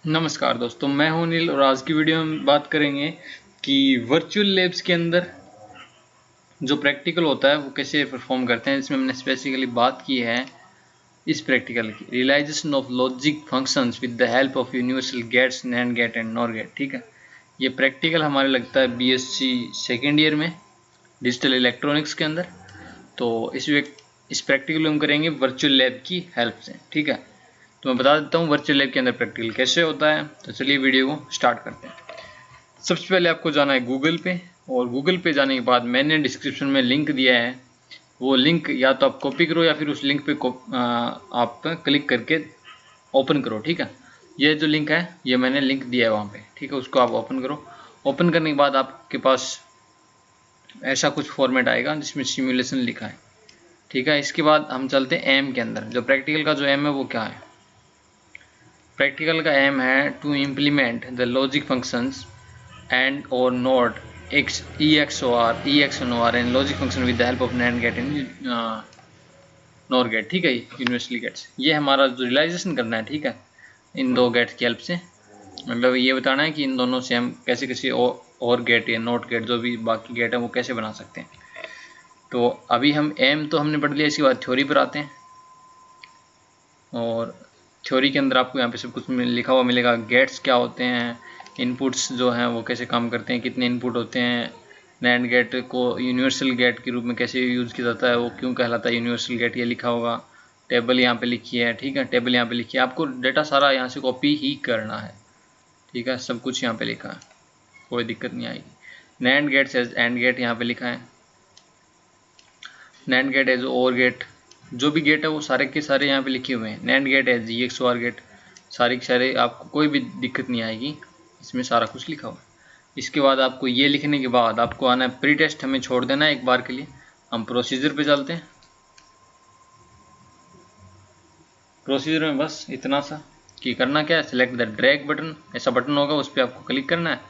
नमस्कार दोस्तों, मैं हूं नील और आज की वीडियो में बात करेंगे कि वर्चुअल लैब्स के अंदर जो प्रैक्टिकल होता है वो कैसे परफॉर्म करते हैं। इसमें हमने स्पेसिफिकली बात की है इस प्रैक्टिकल की realization of logic functions with the help of universal gates, NAND gate and NOR gate. ठीक है, ये प्रैक्टिकल हमारे लगता है बीएससी सेकेंड ईयर में डिजिटल इलेक्ट्रॉनिक्स के अंदर। तो इस प्रैक्टिकल हम करेंगे वर्चुअल लैब की हेल्प से। ठीक है, तो मैं बता देता हूँ वर्चुअल लैब के अंदर प्रैक्टिकल कैसे होता है। तो चलिए वीडियो को स्टार्ट करते हैं। सबसे पहले आपको जाना है गूगल पे, और गूगल पे जाने के बाद मैंने डिस्क्रिप्शन में लिंक दिया है, वो लिंक या तो आप कॉपी करो या फिर उस लिंक पे आप क्लिक करके ओपन करो। ठीक है, ये जो लिंक है ये मैंने लिंक दिया है वहाँ पे। ठीक है, उसको आप ओपन करो। ओपन करने के बाद आपके पास ऐसा कुछ फॉर्मेट आएगा जिसमें सिमुलेशन लिखा है। ठीक है, इसके बाद हम चलते हैं एम के अंदर। जो प्रैक्टिकल का जो एम है वो क्या है? प्रैक्टिकल का एम है to implement the logic functions and or not EXOR and logic function with the help of NAND get and NOR get। ठीक है, यूनिवर्सली गेट्स ये हमारा जो रियलाइजेशन करना है। ठीक है, इन दो गेट्स की हेल्प से, मतलब ये बताना है कि इन दोनों से हम कैसे कैसे और गेट या नोट गेट जो भी बाकी गेट है वो कैसे बना सकते हैं। तो अभी हम एम तो हमने पढ़ लिया, इसके बाद थ्योरी पर आते हैं। और थ्योरी के अंदर आपको यहाँ पे सब कुछ लिखा हुआ मिलेगा। गेट्स क्या होते हैं, इनपुट्स जो हैं वो कैसे काम करते हैं, कितने इनपुट होते हैं, नैंड गेट को यूनिवर्सल गेट के रूप में कैसे यूज़ किया जाता है, वो क्यों कहलाता है यूनिवर्सल गेट, ये लिखा होगा। टेबल यहाँ पे लिखी है। ठीक है, टेबल यहाँ पे लिखी है, आपको डेटा सारा यहाँ से कॉपी ही करना है। ठीक है, सब कुछ यहाँ पे लिखा है, कोई दिक्कत नहीं आएगी। NAND gate as AND gate यहाँ पे लिखा है। NAND gate as OR gate, जो भी गेट है वो सारे के सारे यहाँ पे लिखे हुए हैं। NAND gate as EXOR gate, सारे के सारे, आपको कोई भी दिक्कत नहीं आएगी, इसमें सारा कुछ लिखा हुआ है। इसके बाद आपको ये लिखने के बाद आपको आना है प्री टेस्ट, हमें छोड़ देना है एक बार के लिए। हम प्रोसीजर पे चलते हैं। प्रोसीजर में बस इतना सा कि करना क्या है, सिलेक्ट द ड्रैग बटन, ऐसा बटन होगा उस पर आपको क्लिक करना है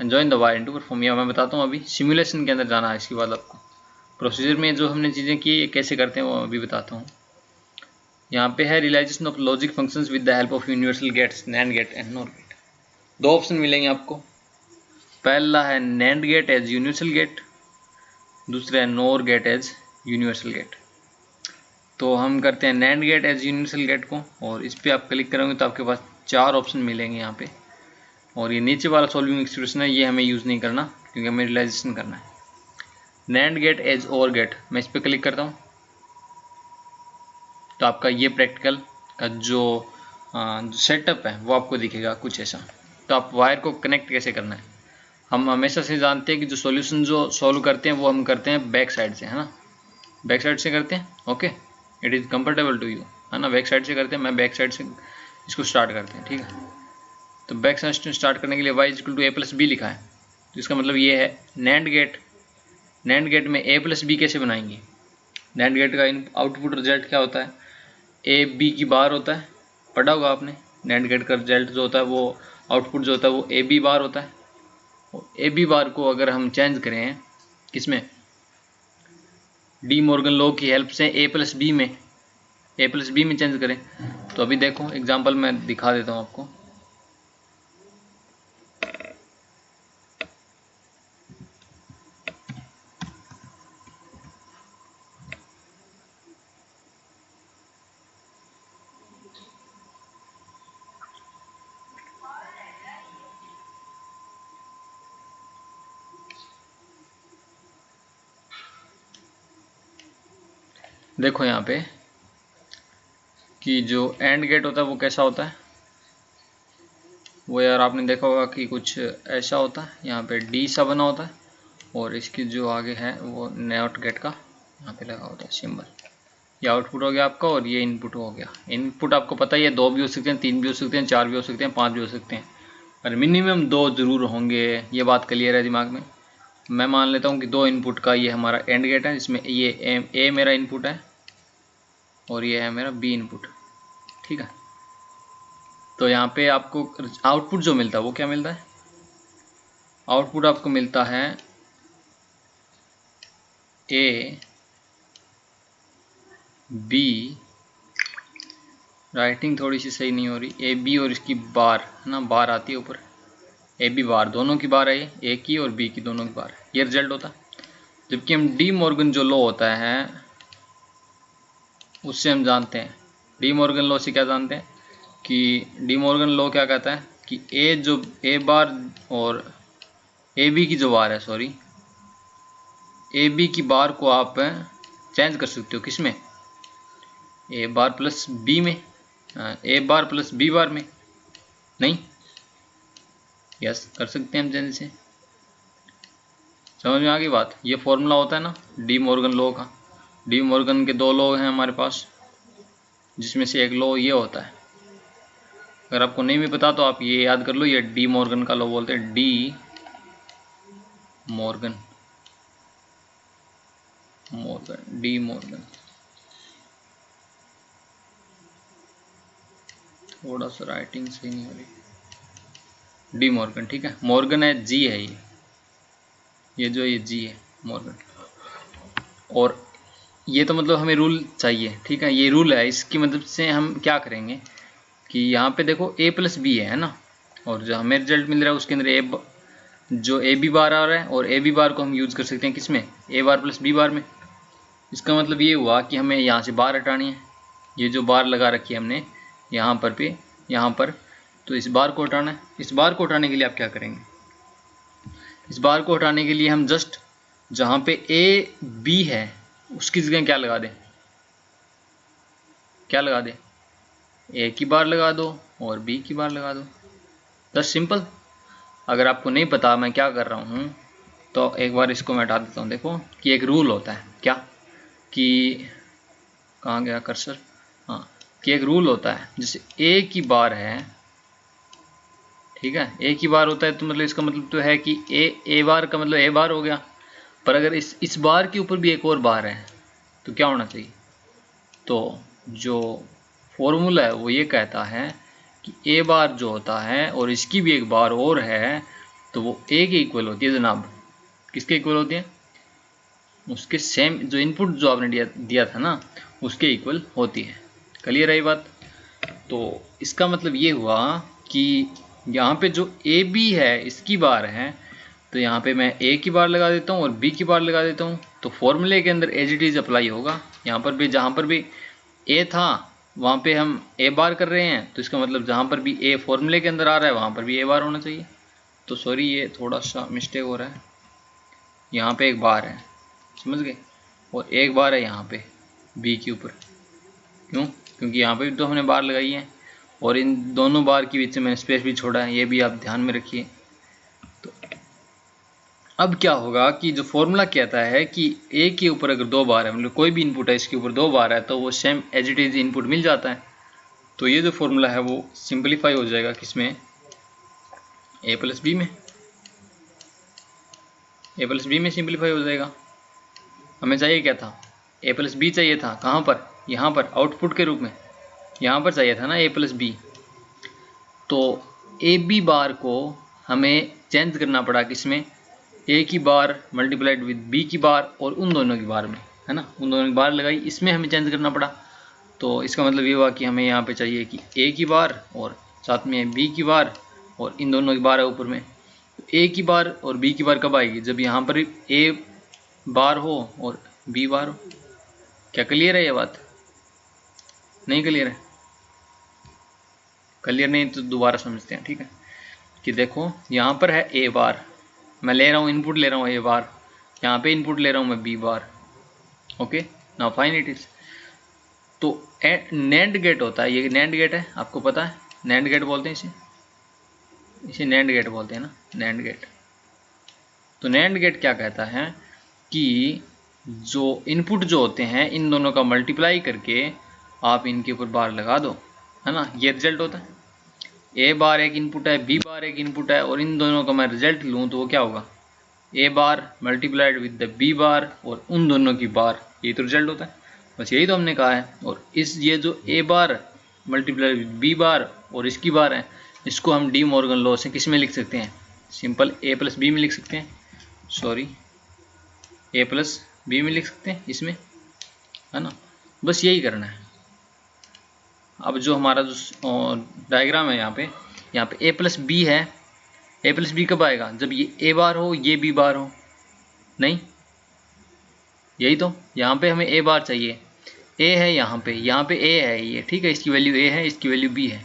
and join the wire into perform. या मैं बताता हूँ, अभी सिमुलेशन के अंदर जाना है। इसके बाद आपको प्रोसीजर में जो हमने चीज़ें की कैसे करते हैं वो अभी बताता हूँ। यहाँ पे है realization of logic functions with the help of universal gates, NAND gate and NOR gate. दो ऑप्शन मिलेंगे आपको। पहला है NAND gate as universal gate, दूसरा है NOR gate as universal gate. तो हम करते हैं NAND gate as universal gate को, और इस पर आप क्लिक करेंगे तो आपके पास चार ऑप्शन मिलेंगे यहाँ पे। और ये नीचे वाला सॉल्विंग एक्सप्रेशन है, ये हमें यूज़ नहीं करना क्योंकि हमें रियलाइजेशन करना है। NAND gate as OR gate, मैं इस पर क्लिक करता हूँ तो आपका ये प्रैक्टिकल का जो सेटअप है वो आपको दिखेगा कुछ ऐसा। तो आप वायर को कनेक्ट कैसे करना है, हम हमेशा से जानते हैं कि जो सॉल्यूशन जो सॉल्व करते हैं वो हम करते हैं बैक साइड से, है ना, बैक साइड से करते हैं। Okay, it is comfortable to you, है ना, बैक साइड से करते हैं। मैं बैक साइड से इसको स्टार्ट करते हैं। ठीक है, तो बैक साइड से स्टार्ट करने के लिए y इक्वल टू a+b लिखा है, तो इसका मतलब ये है नैंड गेट। नैंड गेट में a+b कैसे बनाएंगे? नैंड गेट का आउटपुट रिजल्ट क्या होता है? ए बी की बार होता है, पढ़ा होगा आपने। नैंड गेट का रिजल्ट जो होता है वो आउटपुट जो होता है वो ए बी बार होता है। ए बी बार को अगर हम चेंज करें किसमें, डी मॉर्गन लॉ की हेल्प से a+b में चेंज करें, तो अभी देखो एग्जांपल मैं दिखा देता हूँ आपको। देखो यहाँ पे कि जो एंड गेट होता है वो कैसा होता है, वो यार आपने देखा होगा कि कुछ ऐसा होता है, यहाँ पे डी सा बना होता है, और इसकी जो आगे है वो नॉट गेट का यहाँ पे लगा होता है सिंबल। ये आउटपुट हो गया आपका और ये इनपुट हो गया। इनपुट आपको पता ही है, दो भी हो सकते हैं, तीन भी हो सकते हैं, चार भी हो सकते हैं, पांच भी हो सकते हैं, पर मिनिमम दो जरूर होंगे। ये बात क्लियर है दिमाग में। मैं मान लेता हूँ कि दो इनपुट का ये हमारा एंड गेट है, जिसमें ये ए मेरा इनपुट है और ये है मेरा बी इनपुट। ठीक है, तो यहाँ पे आपको आउटपुट जो मिलता है वो क्या मिलता है? आउटपुट आपको मिलता है ए बी राइटिंग थोड़ी सी सही नहीं हो रही। ए बी और इसकी बार है ना, बार आती है ऊपर, ए बी बार, दोनों की बार है ये, ए की और बी की दोनों की बार, ये रिजल्ट होता है। जबकि हम डी मॉर्गन जो लॉ होता है उससे हम जानते हैं, डी मॉर्गन लॉ से क्या जानते हैं कि डी मॉर्गन लॉ क्या कहता है कि ए जो ए बार और ए बी की जो बार है, सॉरी, ए बी की बार को आप चेंज कर सकते हो किस में, ए बार प्लस बी में, ए बार प्लस बी बार में, नहीं, यस कर सकते हैं हम चेंज से। समझ में आ गई बात। ये फॉर्मूला होता है ना डी मॉर्गन लॉ का। डी मॉर्गन के दो लॉ हैं हमारे पास, जिसमें से एक लॉ ये होता है। अगर आपको नहीं भी पता तो आप ये याद कर लो, ये डी मॉर्गन का लॉ बोलते हैं, De Morgan, Morgan, De Morgan. थोड़ा सा राइटिंग सही नहीं हो रही। डी मॉर्गन, ठीक है, मॉर्गन है, जी है ये जो ये जी है मॉर्गन। और ये तो मतलब हमें रूल चाहिए, ठीक है, ये रूल है, इसकी मदद से हम क्या करेंगे कि यहाँ पे देखो a प्लस बी है ना, और जो हमें रिजल्ट मिल रहा है उसके अंदर जो ए बी बार आ रहा है, और ए बी बार को हम यूज़ कर सकते हैं किस में, ए बार प्लस बी बार में। इसका मतलब ये हुआ कि हमें यहाँ से बार हटानी है, ये जो बार लगा रखी है हमने यहाँ पर पे, यहाँ पर, तो इस बार को हटाना है। इस बार को हटाने के लिए आप क्या करेंगे, इस बार को हटाने के लिए हम जस्ट जहाँ पे ए बी है उसकी जगह क्या लगा दें, क्या लगा दें, ए की बार लगा दो और बी की बार लगा दो, बस सिंपल। अगर आपको नहीं पता मैं क्या कर रहा हूँ तो एक बार इसको मैं हटा देता हूँ। देखो कि एक रूल होता है क्या, कि कहाँ गया कर्सर, हाँ, कि एक रूल होता है, जैसे ए की बार है, ठीक है, ए की बार होता है तो मतलब इसका मतलब तो है कि ए बार का मतलब ए बार हो गया। पर अगर इस बार के ऊपर भी एक और बार है तो क्या होना चाहिए, तो जो फॉर्मूला है वो ये कहता है कि ए बार जो होता है और इसकी भी एक बार और है तो वो ए के इक्वल होती है जनाब। किसके इक्वल होती है, उसके सेम जो इनपुट जो आपने दिया था ना उसके इक्वल होती है। क्लियर है ये बात। तो इसका मतलब ये हुआ कि यहाँ पे जो ए बी है इसकी बार है, तो यहाँ पे मैं ए की बार लगा देता हूँ और बी की बार लगा देता हूँ, तो फॉर्मूले के अंदर एज इट इज़ अप्लाई होगा। यहाँ पर भी जहाँ पर भी ए था वहाँ पे हम ए बार कर रहे हैं, तो इसका मतलब जहाँ पर भी ए फॉर्मूले के अंदर आ रहा है वहाँ पर भी ए बार होना चाहिए। तो सॉरी ये थोड़ा सा मिस्टेक हो रहा है, यहाँ पे एक बार है, समझ गए, और एक बार है यहाँ पे बी के ऊपर। क्यों, क्योंकि यहाँ पे भी तो हमने बार लगाई है और इन दोनों बार के बीच में मैंने स्पेस भी छोड़ा है, ये भी आप ध्यान में रखिए। तो अब क्या होगा कि जो फॉर्मूला कहता है कि ए के ऊपर अगर दो बार है, मतलब कोई भी इनपुट है इसके ऊपर दो बार है, तो वो same as it is input मिल जाता है। तो ये जो फॉर्मूला है वो सिंपलीफाई हो जाएगा किसमें, ए प्लस बी में, ए प्लस बी में सिंपलीफाई हो जाएगा। हमें चाहिए क्या था, ए प्लस बी चाहिए था, कहाँ पर, यहाँ पर आउटपुट के रूप में, यहाँ पर चाहिए था ना ए प्लस बी। तो ए बी बार को हमें चेंज करना पड़ा किसमें, ए की बार मल्टीप्लाइड विद बी की बार और उन दोनों की बार में, है ना, उन दोनों की बार लगाई, इसमें हमें चेंज करना पड़ा। तो इसका मतलब ये हुआ कि हमें यहाँ पे चाहिए कि ए की बार और साथ में बी की बार और इन दोनों की बार है ऊपर में। ए की बार और बी की बार कब आएगी, जब यहाँ पर ए बार हो और बी बार हो। क्या क्लियर है ये बात, नहीं क्लियर है, क्लियर नहीं तो दोबारा समझते हैं, ठीक है। कि देखो यहाँ पर है ए बार, मैं ले रहा हूँ इनपुट ले रहा हूँ ए बार, यहाँ पे इनपुट ले रहा हूँ मैं B bar, okay, now fine it is. तो नैंड गेट होता है, ये नैंड गेट है, आपको पता है नैंड गेट बोलते हैं इसे नैंड गेट बोलते हैं ना, नैंड गेट। तो नैंड गेट क्या कहता है कि जो इनपुट जो होते हैं इन दोनों का मल्टीप्लाई करके आप इनके ऊपर बार लगा दो, है ना, ये रिजल्ट होता है। ए बार एक इनपुट है, बी बार एक इनपुट है, और इन दोनों का मैं रिजल्ट लूँ तो वो क्या होगा, A bar multiplied with the B bar और उन दोनों की बार, ये तो रिजल्ट होता है। बस यही तो हमने कहा है। और इस ये जो ए bar multiplied with B bar और इसकी बार है, इसको हम डी मॉर्गन लॉ से किस में लिख सकते हैं, सिंपल ए प्लस बी में लिख सकते हैं, सॉरी ए प्लस बी में लिख सकते हैं इसमें, है ना। बस यही करना है, अब जो हमारा जो डायग्राम है यहाँ पे ए प्लस बी है। ए प्लस बी कब आएगा? जब ये ए बार हो ये बी बार हो। नहीं, यही तो, यहाँ पे हमें ए बार चाहिए। ए है यहाँ पे ए है ये, ठीक है, इसकी वैल्यू ए है, इसकी वैल्यू बी है।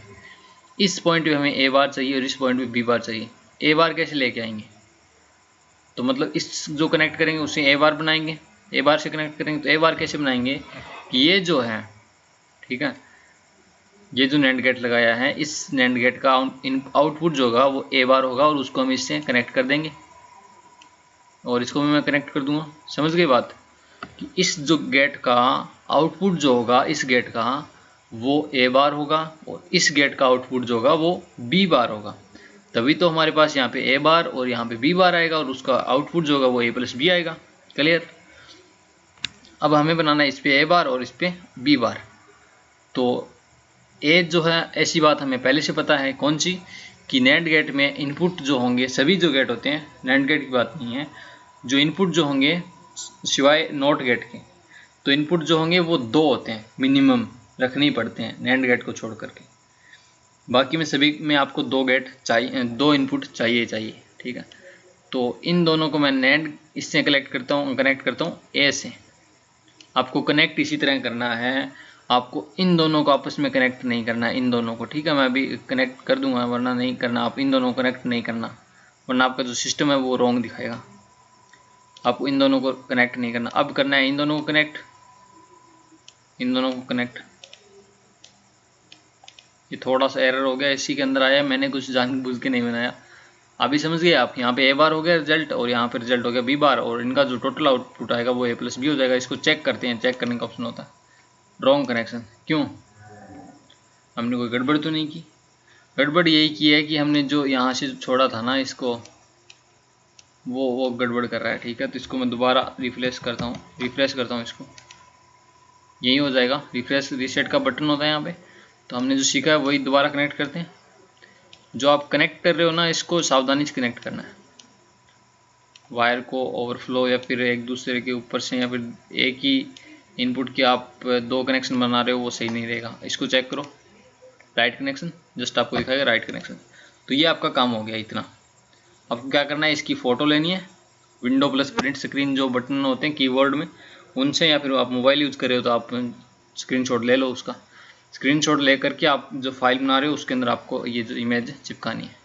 इस पॉइंट पे हमें ए बार चाहिए और इस पॉइंट पे बी बार चाहिए। ए बार कैसे लेके आएंगे? तो मतलब इस जो कनेक्ट करेंगे उससे ए बार बनाएंगे। ए बार से कनेक्ट करेंगे तो ए बार कैसे बनाएंगे कि ये जो है, ठीक है, ये जो नैंड गेट लगाया है, इस नैंड गेट का आउटपुट जो होगा वो ए बार होगा और उसको हम इससे कनेक्ट कर देंगे और इसको भी मैं कनेक्ट कर दूंगा। समझ गए बात? कि इस जो गेट का आउटपुट जो होगा इस गेट का वो ए बार होगा और इस गेट का आउटपुट जो होगा वो बी बार होगा। तभी तो हमारे पास यहाँ पे ए बार और यहाँ पे बी बार आएगा और उसका आउटपुट जो होगा वो ए प्लस बी आएगा। क्लियर? अब हमें बनाना है इस पे ए बार और इस पे बी बार। तो ए जो है, ऐसी बात हमें पहले से पता है, कौन सी, कि नैंड गेट में इनपुट जो होंगे, सभी जो गेट होते हैं, नैंड गेट की बात नहीं है, जो इनपुट जो होंगे सिवाय नॉट गेट के, तो इनपुट जो होंगे वो 2 होते हैं, मिनिमम रखने ही पड़ते हैं नैंड गेट को छोड़ करके। बाकी में सभी में आपको 2 गेट चाहिए, 2 इनपुट चाहिए, ठीक है। तो इन दोनों को मैं नैंड इससे कनेक्ट करता हूँ ए से। आपको कनेक्ट इसी तरह करना है, आपको इन दोनों को आपस में कनेक्ट नहीं करना है, इन दोनों को, ठीक है। मैं अभी कनेक्ट कर दूंगा, वरना नहीं करना, आप इन दोनों को कनेक्ट नहीं करना, वरना आपका जो सिस्टम है वो रॉन्ग दिखाएगा। आपको इन दोनों को कनेक्ट नहीं करना। अब करना है इन दोनों को कनेक्ट, इन दोनों को कनेक्ट। ये थोड़ा सा एरर हो गया, इसी के अंदर आया, मैंने कुछ जानबूझ के नहीं बनाया। अभी समझ गए आप? यहाँ पे ए बार हो गया रिजल्ट और यहाँ पे रिजल्ट हो गया बी बार, और इनका जो टोटल आउटपुट आएगा वो ए प्लस बी हो जाएगा। इसको चेक करते हैं, चेक करने का ऑप्शन होता है। रॉन्ग कनेक्शन, क्यों? हमने कोई गड़बड़ तो नहीं की? गड़बड़ यही की है कि हमने जो यहाँ से छोड़ा था ना इसको, वो गड़बड़ कर रहा है, ठीक है। तो इसको मैं दोबारा रिफ्रेश करता हूँ इसको, यही हो जाएगा। रिफ्रेश रीसेट का बटन होता है यहाँ पे। तो हमने जो सीखा है वही दोबारा कनेक्ट करते हैं। जो आप कनेक्ट कर रहे हो ना, इसको सावधानी से कनेक्ट करना है। वायर को ओवरफ्लो या फिर एक दूसरे के ऊपर से, या फिर एक ही इनपुट के आप 2 कनेक्शन बना रहे हो, वो सही नहीं रहेगा। इसको चेक करो, राइट कनेक्शन, जस्ट आपको दिखाएगा राइट कनेक्शन। तो ये आपका काम हो गया इतना। आपको क्या करना है, इसकी फ़ोटो लेनी है, विंडो प्लस प्रिंट स्क्रीन जो बटन होते हैं कीबोर्ड में उनसे, या फिर आप मोबाइल यूज़ कर रहे हो तो आप स्क्रीनशॉट ले लो उसका। स्क्रीनशॉट ले करके आप जो फाइल बना रहे हो उसके अंदर आपको ये जो इमेज चिपकानी है।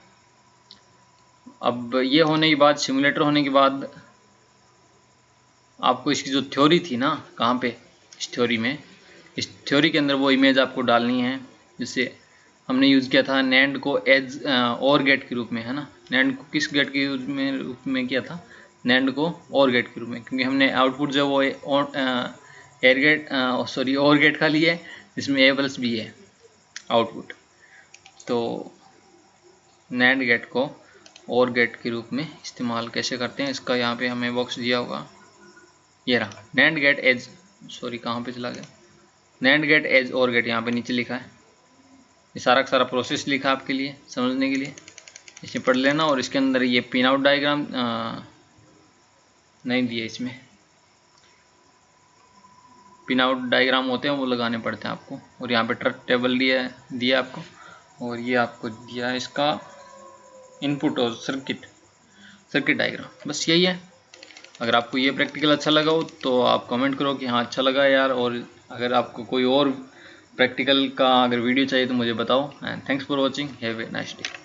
अब ये होने के बाद, सिमुलेटर होने के बाद, आपको इसकी जो थ्योरी थी ना, कहाँ पे, इस थ्योरी में, इस थ्योरी के अंदर वो इमेज आपको डालनी है। जिससे हमने यूज़ किया था नैंड को एज और गेट के रूप में, है ना। नैंड को किस गेट के रूप में किया था? नैंड को और गेट के रूप में, क्योंकि हमने आउटपुट जो वो एयर गेट सॉरी और गेट का लिया है, जिसमें ए प्लस बी है आउटपुट। तो नैंड गेट को और गेट के रूप में इस्तेमाल कैसे करते हैं, इसका यहाँ पे हमें बॉक्स दिया होगा, ये रहा, नैंड गेट एज, सॉरी कहाँ पे चला गया, NAND gate as OR gate, यहाँ पे नीचे लिखा है। ये सारा का सारा प्रोसेस लिखा आपके लिए समझने के लिए, इसे पढ़ लेना। और इसके अंदर ये पिन आउट डायग्राम नहीं दिए, इसमें पिन आउट डायग्राम होते हैं वो लगाने पड़ते हैं आपको। और यहाँ पे ट्रक टेबल दिया आपको, और ये आपको दिया है इसका इनपुट और सर्किट डायग्राम। बस यही है। अगर आपको ये प्रैक्टिकल अच्छा लगा हो तो आप कमेंट करो कि हाँ अच्छा लगा यार, और अगर आपको कोई और प्रैक्टिकल का अगर वीडियो चाहिए तो मुझे बताओ। And thanks for watching, have a nice day.